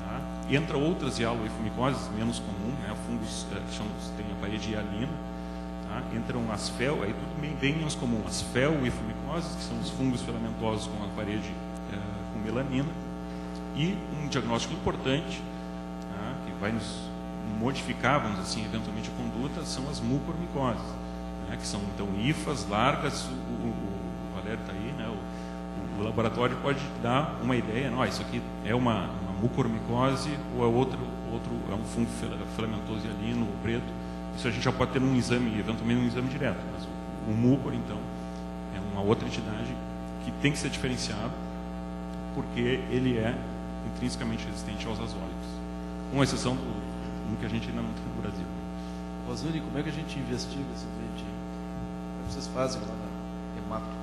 Tá? E entra outras hialoefumicoses, menos comum, né, fungos que tem a parede hialina. Tá? Entram as aí tudo bem menos comum, as felefumicoses, que são os fungos filamentosos com a parede com melanina. E um diagnóstico importante, tá, que vai nos modificar, vamos dizer assim, eventualmente a conduta, são as mucormicoses, né, que são então hifas largas. O Valério está aí, né, o laboratório pode dar uma ideia, não, isso aqui é uma mucormicose ou é outro é um fungo filamentoso hialino ou preto. Isso a gente já pode ter num exame, eventualmente num exame direto, mas o mucor, então, é uma outra entidade que tem que ser diferenciado, porque ele é intrinsecamente resistente aos azólicos, com exceção do que a gente ainda não tem no Brasil. Rosane, como é que a gente investiga esse doente? Como é que vocês fazem lá na Hemato?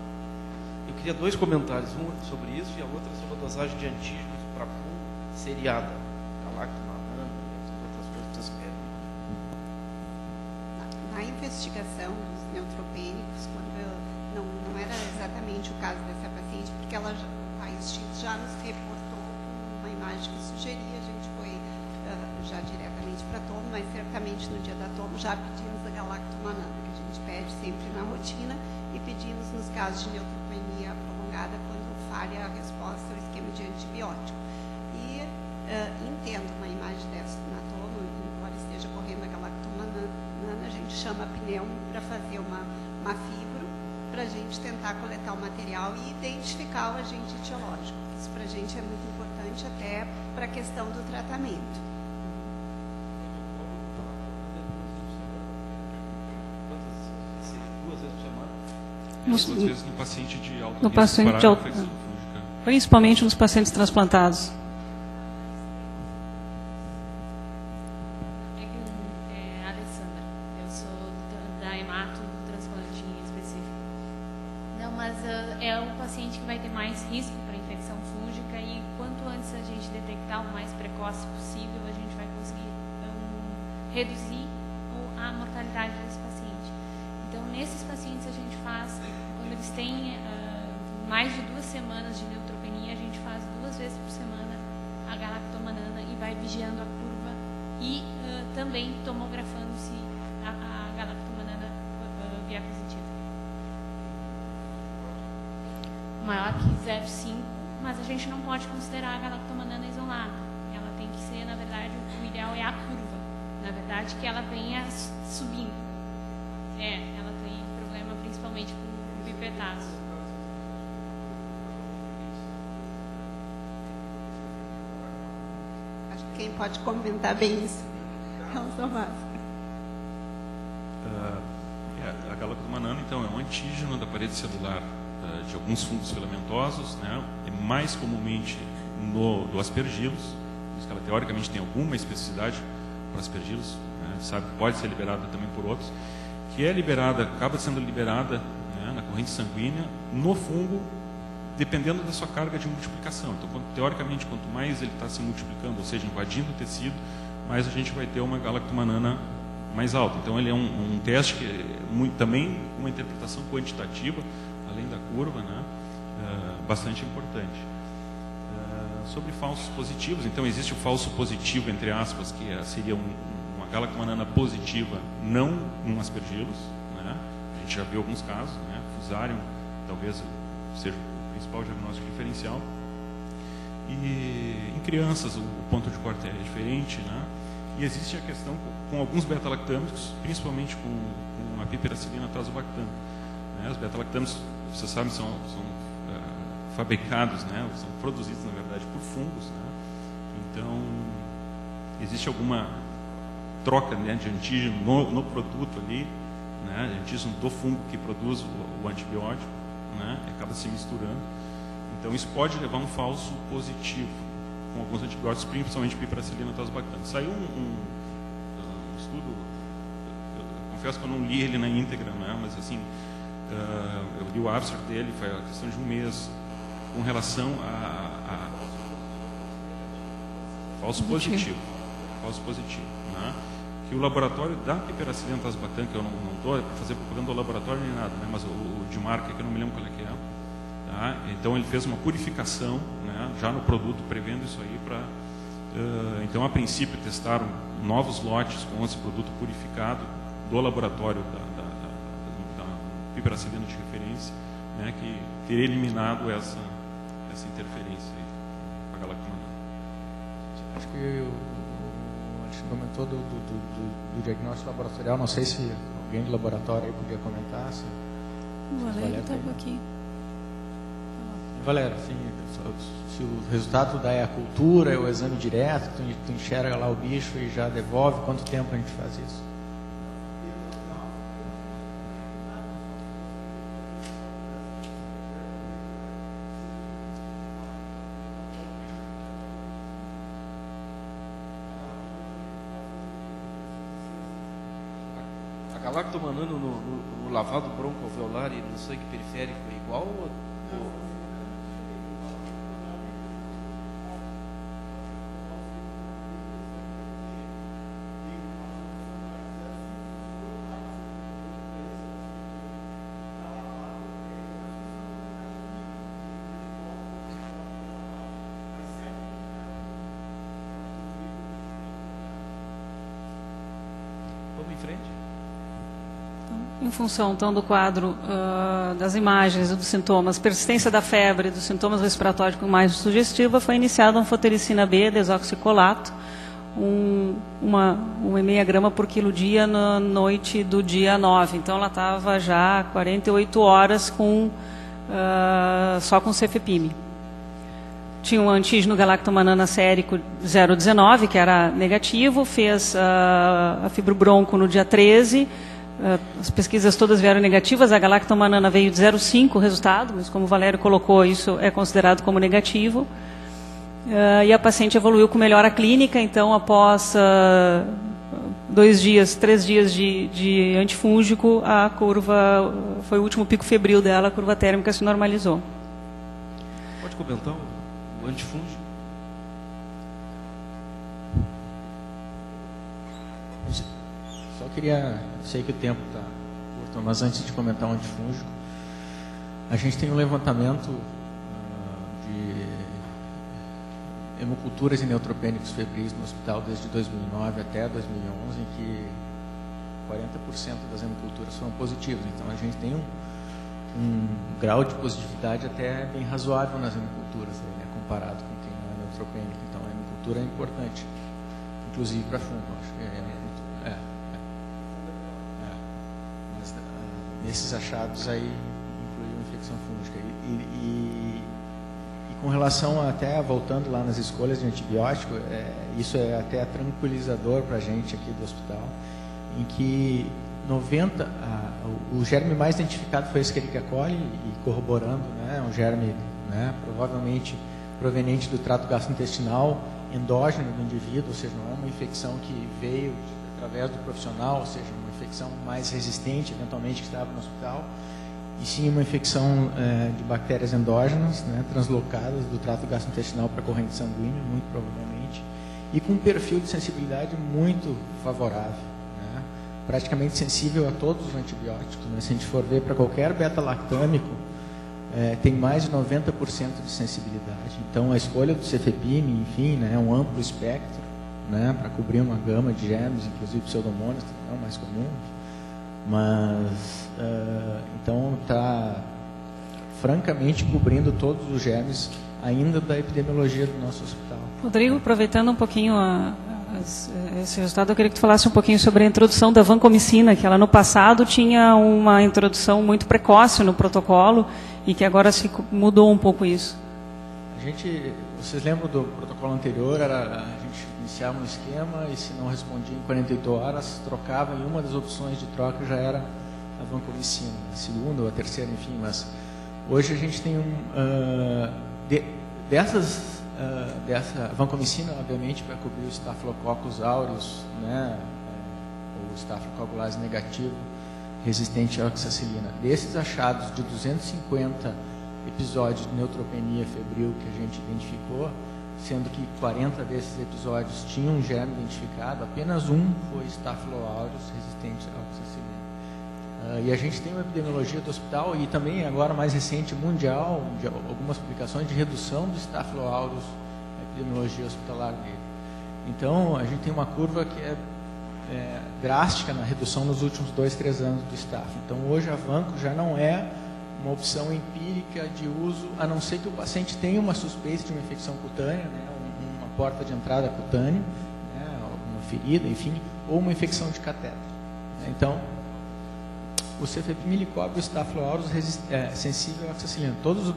Eu queria 2 comentários, um sobre isso e a outra sobre a dosagem de antígenos para fungo seriada, galactomanana e outras coisas que vocês querem. Na investigação dos neutropênicos, quando não era exatamente o caso dessa paciente, porque ela a X já nos reportou uma imagem que sugeria, a gente foi já diretamente para tomo, mas certamente no dia da tomo já pedimos a galactomanana, que a gente pede sempre na rotina, e pedimos nos casos de neutropenia prolongada quando falha a resposta ao esquema de antibiótico. E entendo uma imagem dessa na tomo, embora esteja correndo a galactomanana, a gente chama a pneumo para fazer uma fibro, para a gente tentar coletar o material e identificar o agente etiológico. Isso para a gente é muito importante até para a questão do tratamento. Duas vezes por semana? Duas vezes no paciente de alto no risco paciente para de alto, infecção fúngica. principalmente nos pacientes transplantados. Alessandra, eu sou da Hemato, do transplante específico. Não, mas é o paciente que vai ter mais risco para infecção fúngica e quanto antes a gente detectar o mais precoce possível, a gente vai conseguir reduzir a mortalidade desse paciente. Então, nesses pacientes a gente faz, quando eles têm mais de 2 semanas de neutropenia, a gente faz 2 vezes por semana a galactomanana e vai vigiando a curva e também tomografando se a galactomanana vier positiva. Maior que 0,5, mas a gente não pode considerar a galactomanana isolada. Ela tem que ser, na verdade, o ideal é a curva. Na verdade, que ela venha subindo. Ela tem problema principalmente com o pipetazo. Acho que quem pode comentar bem isso é o Tomás. A galactomanana, então, é um antígeno da parede celular de alguns fungos filamentosos, né? É mais comumente do aspergillus, por isso que ela teoricamente tem alguma especificidade para aspergillus, né? Sabe que pode ser liberada também por outros, que é liberada, acaba sendo liberada, né, na corrente sanguínea, no fungo, dependendo da sua carga de multiplicação. Então, teoricamente, quanto mais ele está se multiplicando, ou seja, invadindo o tecido, mais a gente vai ter uma galactomanana mais alta. Então, ele é um teste que é também uma interpretação quantitativa, além da curva, né, bastante importante. Sobre falsos positivos, então existe o falso positivo, entre aspas, que seria uma galactomanana positiva, não um aspergillus, né? A gente já viu alguns casos, né? Fusarium talvez seja o principal diagnóstico diferencial. E em crianças o ponto de corte é diferente, né? E existe a questão com alguns beta-lactâmicos, principalmente com a piperacilina tazobactam. Né? Os beta-lactâmicos, vocês sabem, são fabricados, né? São produzidos, na verdade, por fungos. Né? Então, existe alguma troca, né, de antígeno no produto ali, né? Antígeno do fungo que produz o antibiótico, né? Acaba se misturando. Então, isso pode levar a um falso positivo com alguns antibióticos, principalmente piperacilina tazobactam. Saiu um estudo, eu confesso que eu não li ele na íntegra, né? Mas assim, eu li o abstract dele, foi a questão de um mês, com relação a falso positivo, né? Que o laboratório da piperacilina tazobactam, que eu não estou para fazer propaganda do laboratório nem nada, né? Mas o de marca, que eu não me lembro qual é que é, tá? Então ele fez uma purificação, né, já no produto, prevendo isso aí para... então, a princípio, testaram novos lotes com esse produto purificado do laboratório da piperacilina de referência, né, que teria eliminado essa interferência aí com a galactomana. Acho que o Alexandre comentou do diagnóstico laboratorial. Não sei se alguém do laboratório aí podia comentar. O Valério estava aqui. Valério, assim, se o resultado da é a cultura, é o exame direto, tu enxerga lá o bicho e já devolve, quanto tempo a gente faz isso? A galactomanana no lavado broncoalveolar e no sangue periférico é igual ou... Vamos em frente? Em função, então, do quadro das imagens e dos sintomas, persistência da febre, dos sintomas respiratórios com mais sugestiva, foi iniciada a anfotericina B, desoxicolato, 1,5 grama por quilo dia na noite do dia 9. Então, ela estava já 48 horas só com cefepime. Tinha um antígeno galactomanana sérico 019, que era negativo, fez a fibrobronco no dia 13, as pesquisas todas vieram negativas, a galactomanana veio de 0,5 o resultado, mas como o Valério colocou, isso é considerado como negativo. E a paciente evoluiu com melhora clínica, então após 3 dias de antifúngico, a curva, foi o último pico febril dela, a curva térmica se normalizou. Pode comentar o antifúngico? Só queria, sei que o tempo está curto, mas antes de comentar o antifúngico, a gente tem um levantamento de hemoculturas e neutropênicos febris no hospital desde 2009 até 2011, em que 40% das hemoculturas foram positivas. Então, a gente tem um grau de positividade até bem razoável nas hemoculturas, né, comparado com quem não é neutropênico. Então, a hemocultura é importante, inclusive para fungo. Acho que mas nesses achados aí incluiu a infecção fúngica. E com relação até, voltando lá nas escolhas de antibiótico, isso é até tranquilizador para a gente aqui do hospital, em que o germe mais identificado foi Escherichia coli, e corroborando, né, um germe, né, provavelmente proveniente do trato gastrointestinal endógeno do indivíduo, ou seja, não é uma infecção que veio através do profissional, ou seja, uma infecção mais resistente, eventualmente, que estava no hospital, e sim uma infecção de bactérias endógenas, né, translocadas do trato gastrointestinal para a corrente sanguínea, muito provavelmente, e com um perfil de sensibilidade muito favorável, né, praticamente sensível a todos os antibióticos. Né? Se a gente for ver para qualquer beta-lactâmico, tem mais de 90% de sensibilidade. Então, a escolha do cefepime, enfim, né, é um amplo espectro, né, para cobrir uma gama de germes, inclusive pseudomonas, que não é o mais comum, mas então está francamente cobrindo todos os germes ainda da epidemiologia do nosso hospital. Rodrigo, aproveitando um pouquinho esse resultado, eu queria que tu falasse um pouquinho sobre a introdução da vancomicina, que ela no passado tinha uma introdução muito precoce no protocolo e que agora se mudou um pouco isso. Vocês lembram do protocolo anterior? A gente iniciava um esquema e se não respondia em 48 horas, trocava, e uma das opções de troca já era a vancomicina, a segunda ou a terceira, enfim, mas hoje a gente tem dessa vancomicina, obviamente, vai cobrir o Staphylococcus aureus, né, o Staphylococcus negativo, resistente à oxacilina. Desses achados de 250 episódios de neutropenia febril que a gente identificou, sendo que 40 desses episódios tinham um germe identificado, apenas um foi Staphylococcus aureus resistente à oxacilina. E a gente tem uma epidemiologia do hospital e também agora mais recente mundial, de algumas publicações de redução do Staphylococcus aureus, a epidemiologia hospitalar dele. Então a gente tem uma curva que é drástica na redução nos últimos 2-3 anos do Staphylococcus. Então hoje a vanco já não é uma opção empírica de uso, a não ser que o paciente tenha uma suspeita de uma infecção cutânea, né, uma porta de entrada cutânea, né, uma ferida, enfim, ou uma infecção de catéter. Então, o cefepime cobre o Staphylococcus aureus sensível à oxacilina. Todos os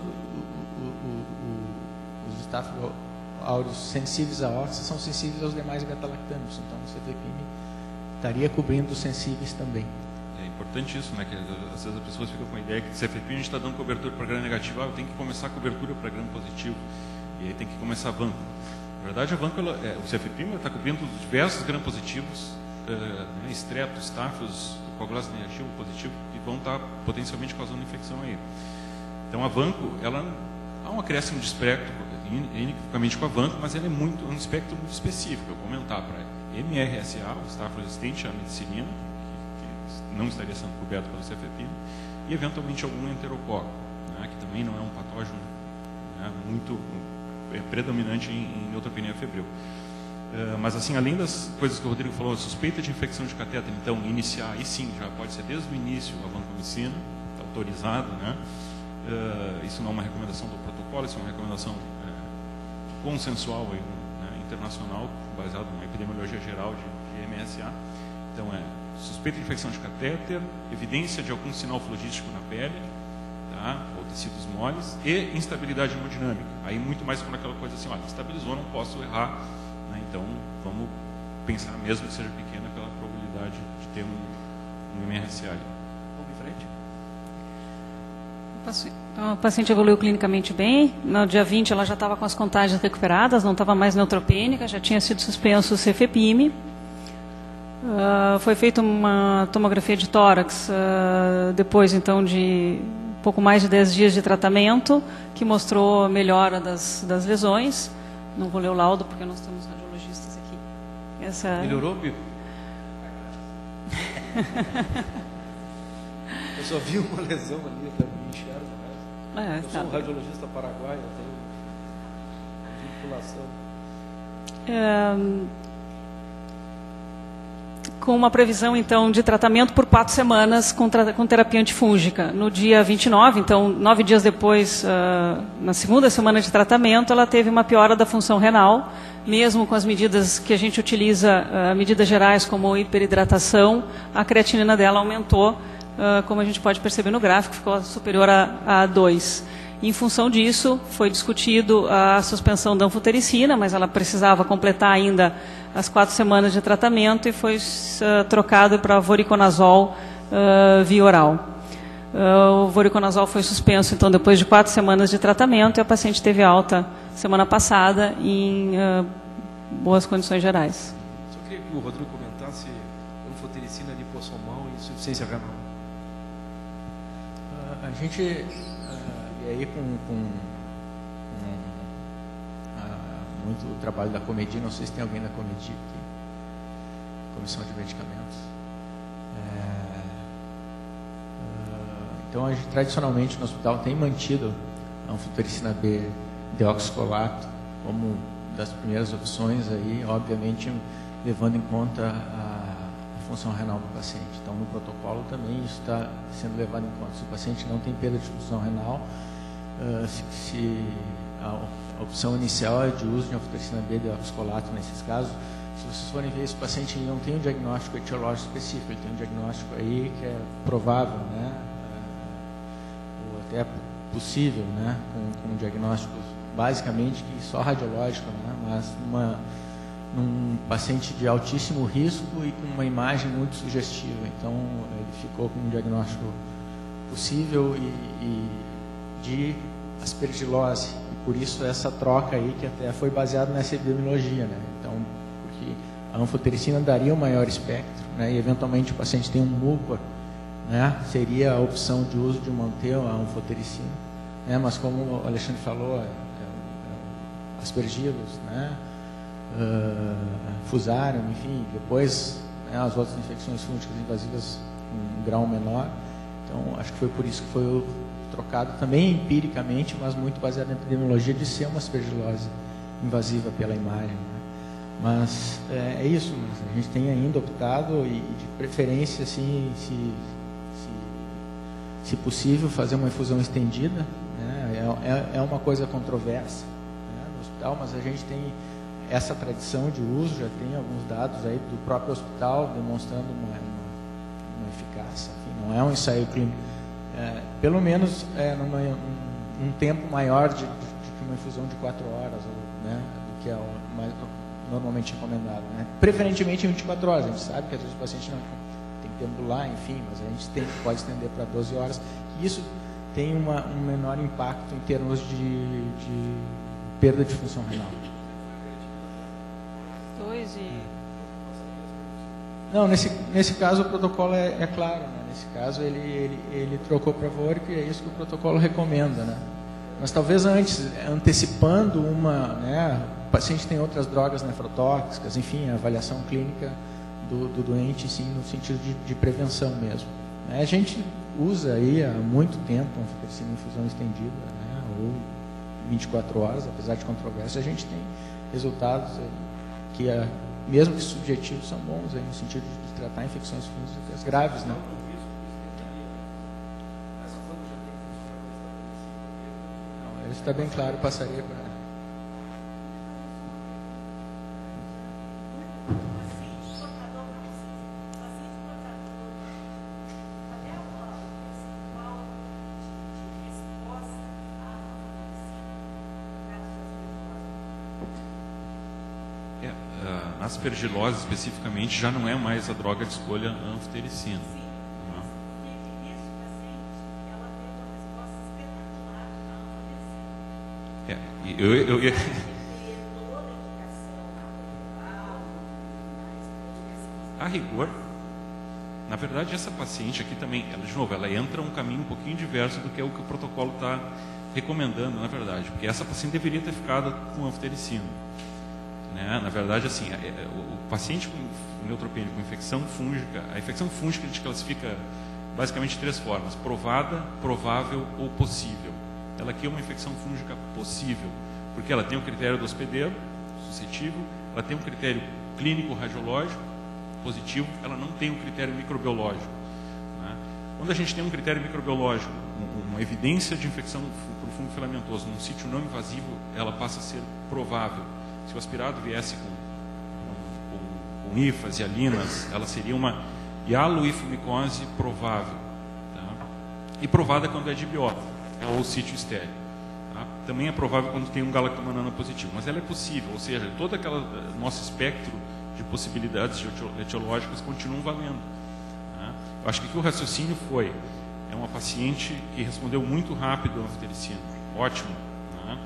Staphylococcus aureus sensíveis à oxa são sensíveis aos demais beta-lactâmicos. Então, o cefepime estaria cobrindo os sensíveis também. É importante isso, né? Que às vezes as pessoas ficam com a ideia que de cefepime a gente está dando cobertura para gram negativo, eu tenho que começar a cobertura para gram positivo, e aí tem que começar a vanco. Na verdade, a vanco, o cefepime está cobrindo diversos gram positivos, estrepto, staphylos, coagulase negativo, positivo, que vão estar potencialmente causando infecção aí. Então a vanco, há um acréscimo de espectro, inequivocamente com a vanco, mas ela é um espectro muito específico. Eu vou comentar para MRSA, o Staphylo resistente à meticilina, que não estaria sendo coberto pelo cefepime, e eventualmente algum enterococo, né, que também não é um patógeno, né, muito predominante em neutropenia febril. Mas assim, além das coisas que o Rodrigo falou, a suspeita de infecção de catéter, então iniciar, aí sim, já pode ser desde o início a vancomicina, está autorizado, né? Isso não é uma recomendação do protocolo, isso é uma recomendação consensual aí, né, internacional, baseado na epidemiologia geral de MSA. Então suspeita de infecção de catéter, evidência de algum sinal flogístico na pele, tá? Ou tecidos moles, e instabilidade hemodinâmica. Aí muito mais por aquela coisa assim, olha, estabilizou, não posso errar, né? Então vamos pensar, mesmo que seja pequena, pela probabilidade de ter um MRSA. Vamos em frente. A paciente evoluiu clinicamente bem. No dia 20 ela já estava com as contagens recuperadas, não estava mais neutropênica, já tinha sido suspenso o cefepime. Foi feita uma tomografia de tórax depois então de pouco mais de 10 dias de tratamento, que mostrou a melhora das lesões. Não vou ler o laudo porque nós temos radiologistas aqui. Melhorou, Bico? Eu só vi uma lesão ali, eu me enxergo. Eu sou um radiologista paraguaio, eu tenho vinculação. Com uma previsão, então, de tratamento por 4 semanas com terapia antifúngica. No dia 29, então, 9 dias depois, na segunda semana de tratamento, ela teve uma piora da função renal, mesmo com as medidas que a gente utiliza, medidas gerais como hiperidratação, a creatinina dela aumentou, como a gente pode perceber no gráfico, ficou superior a 2. Em função disso, foi discutido a suspensão da anfotericina, mas ela precisava completar ainda as 4 semanas de tratamento e foi trocado para voriconazol via oral. O voriconazol foi suspenso, então, depois de 4 semanas de tratamento, e a paciente teve alta semana passada em boas condições gerais. Só queria que o Rodrigo comentasse anfotericina, lipossomal e insuficiência renal. A gente... E aí, muito trabalho da Comedi, não sei se tem alguém da Comedi aqui, Comissão de Medicamentos. Então, a gente, tradicionalmente, no hospital tem mantido a anfotericina B deoxicolato como das primeiras opções, aí, obviamente, levando em conta a função renal do paciente. Então, no protocolo também isso está sendo levado em conta. Se o paciente não tem perda de função renal, se a opção inicial é de uso de anfotericina B de ofoscolato nesses casos. Se vocês forem ver, esse paciente não tem um diagnóstico etiológico específico, ele tem um diagnóstico aí que é provável, né, ou até possível, né, com um diagnóstico basicamente que só radiológico, né, mas num paciente de altíssimo risco e com uma imagem muito sugestiva. Então, ele ficou com um diagnóstico possível e de aspergilose. E por isso essa troca aí, que até foi baseada nessa epidemiologia, né? Então, porque a anfotericina daria um maior espectro, né? E eventualmente o paciente tem um MUPA, né? Seria a opção de uso de manter a anfotericina, né? Mas como o Alexandre falou, aspergilos, né? Fusarium, enfim, depois, né, as outras infecções fúngicas invasivas em grau menor. Então, acho que foi por isso que foi trocado também empiricamente, mas muito baseado na epidemiologia de ser uma aspergilose invasiva pela imagem, né? Mas é isso, mas a gente tem ainda optado e de preferência, assim, se possível, fazer uma infusão estendida, né? É uma coisa controversa, né, no hospital, mas a gente tem essa tradição de uso, já tem alguns dados aí do próprio hospital demonstrando uma eficácia. Enfim, não é um ensaio clínico, pelo menos num tempo maior de uma infusão de 4 horas, né, do que é o mais normalmente recomendado, né? Preferentemente em 24 horas. A gente sabe que às vezes o paciente não tem que ambular, enfim, mas a gente pode estender para 12 horas. E isso tem um menor impacto em termos de perda de função renal. Não, nesse caso o protocolo é claro, né? Nesse caso ele trocou para VORIC e é isso que o protocolo recomenda, né? Mas talvez antes, antecipando né, o paciente tem outras drogas nefrotóxicas, enfim, a avaliação clínica do doente, sim, no sentido de prevenção mesmo. A gente usa aí há muito tempo a anfotericina em infusão estendida, né, ou 24 horas, apesar de controvérsia, a gente tem resultados aí que, mesmo que subjetivos, são bons aí, no sentido de tratar infecções fúngicas graves, né? Não, isso está bem claro, passaria para... A aspergilose, especificamente, já não é mais a droga de escolha a anfotericina. A rigor, na verdade, essa paciente aqui também, ela, de novo, ela entra um caminho um pouquinho diverso do que é o que o protocolo está recomendando, na verdade, porque essa paciente deveria ter ficado com anfotericina. Né? Na verdade, assim, o paciente com neutropenia, com infecção fúngica, a infecção fúngica a gente classifica basicamente de 3 formas: provada, provável ou possível. Ela aqui é uma infecção fúngica possível, porque ela tem o critério do hospedeiro, suscetível, ela tem um critério clínico radiológico, positivo, ela não tem um critério microbiológico. Né? Quando a gente tem um critério microbiológico, uma evidência de infecção por fungo filamentoso num sítio não invasivo, ela passa a ser provável. Se o aspirado viesse com hifas e alinas, ela seria uma hialoifumicose provável. Tá? E provada quando é de biópsia, ou sítio estéril. Tá? Também é provável quando tem um galactomanano positivo, mas ela é possível, ou seja, todo aquele nosso espectro de possibilidades etiológicas continuam valendo. Tá? Eu acho que aqui o raciocínio foi, é uma paciente que respondeu muito rápido à anfotericina, ótimo. Tá?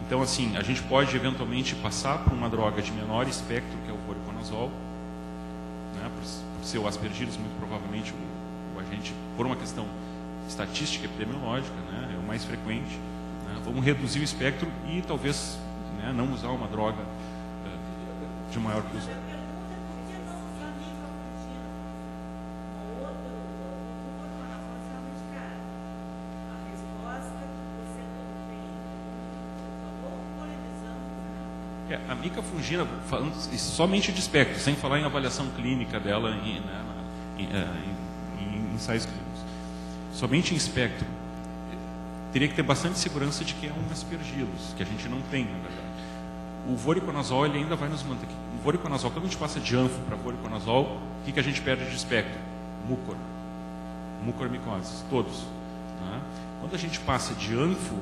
Então, assim, a gente pode eventualmente passar por uma droga de menor espectro, que é o voriconazol, né, por ser o aspergillus, muito provavelmente o agente, por uma questão estatística epidemiológica, né, é o mais frequente. Né, vamos reduzir o espectro e talvez, né, não usar uma droga de maior custo. A micafungina, falando somente de espectro, sem falar em avaliação clínica dela em ensaios clínicos, somente em espectro, teria que ter bastante segurança de que é um aspergilos, que a gente não tem, na verdade. O voriconazol ele ainda vai nos manter. O voriconazol, quando a gente passa de anfo para voriconazol, o que a gente perde de espectro? Mucor. Mucormicoses, todos. Tá? Quando a gente passa de anfo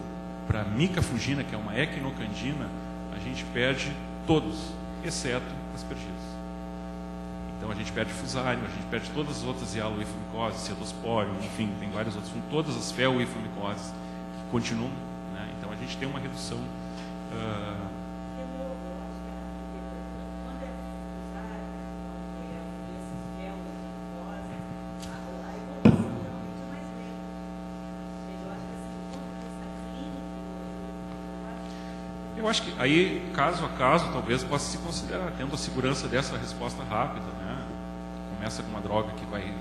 para micafungina, que é uma equinocandina, a gente perde todos, exceto aspergilos. Então a gente perde fusário, a gente perde todas as outras hialoifumicoses, cedospóreo, enfim, tem vários outros, todas as feoifumicoses que continuam, né? Então a gente tem uma redução. Eu acho que aí, caso a caso, talvez possa se considerar, tendo a segurança dessa resposta rápida, né? Começa com uma droga que vai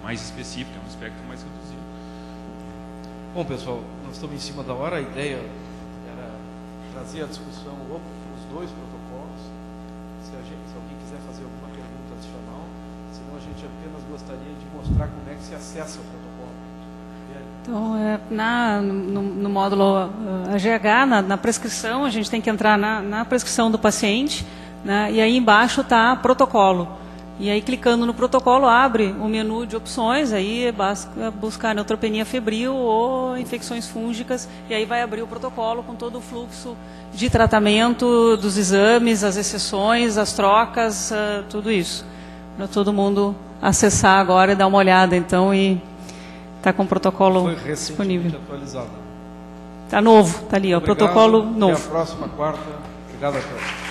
mais específica, um espectro mais reduzido. Bom, pessoal, nós estamos em cima da hora. A ideia era trazer a discussão os dois protocolos. Se alguém quiser fazer alguma pergunta adicional, senão a gente apenas gostaria de mostrar como é que se acessa o protocolo. Então, no módulo AGH, na prescrição, a gente tem que entrar na prescrição do paciente, né, e aí embaixo está protocolo. E aí, clicando no protocolo, abre o menu de opções, aí basta buscar neutropenia febril ou infecções fúngicas, e aí vai abrir o protocolo com todo o fluxo de tratamento, dos exames, as exceções, as trocas, tudo isso. Para todo mundo acessar agora e dar uma olhada, então, e está com o protocolo disponível. Atualizado. Está novo, está ali, ó, o protocolo novo. Até a próxima quarta. Obrigado a todos.